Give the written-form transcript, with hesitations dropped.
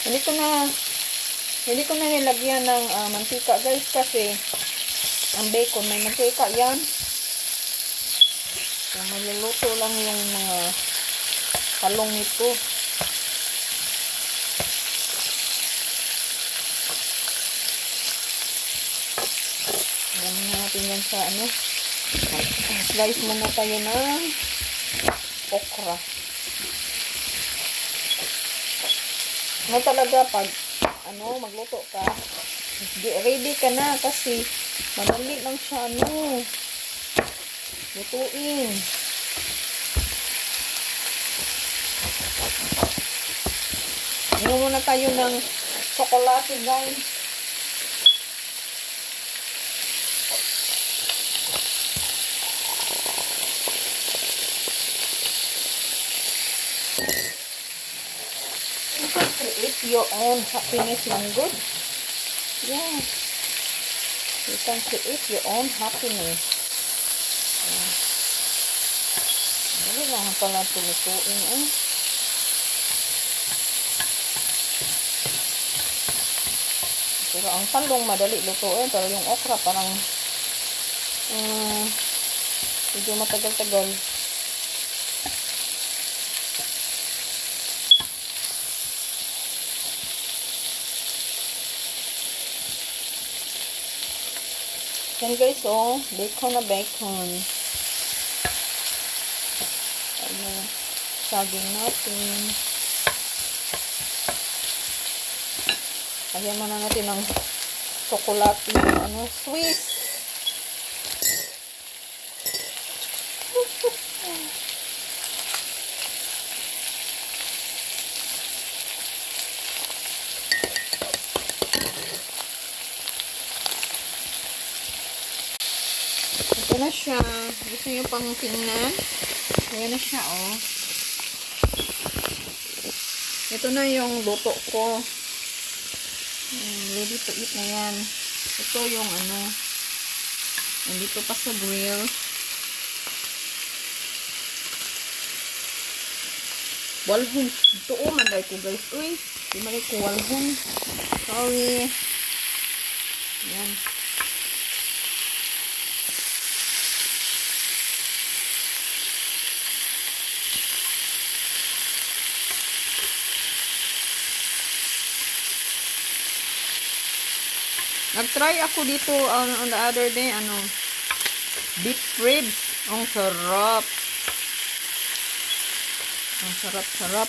Hindi ko na nilagyan ng mantika guys kasi ang bacon may mantika yan. So, maluluto lang yung mga talong nito. Gawin natin yan sa ano. Slice muna tayo ng okra. Ano talaga pag magluto ka, ready ka na kasi madali lang siya lutuin. Inom muna tayo ng tsokolate guys. You can create your own happiness lang good. Yeah. You can create your own happiness. Dali lang pala tulutuin Pero ang talong madali lutuin. Pero yung okra parang medyo matagal-tagal. Yan guys, bacon na bacon. Saging natin. Lagyan muna natin ng chocolate Swiss. Ito na siya. Gusto nyo pang tingnan? Ayan na siya, Ito na yung luto ko. Ready to eat na yan. Ito yung nandito pa sa grill. Walhon. Ito manday ko guys. Uy, di mali ko walhon. Sorry. Yan. Nag-try ako dito on the other day, beef ribs. Ang sarap. Ang sarap-sarap.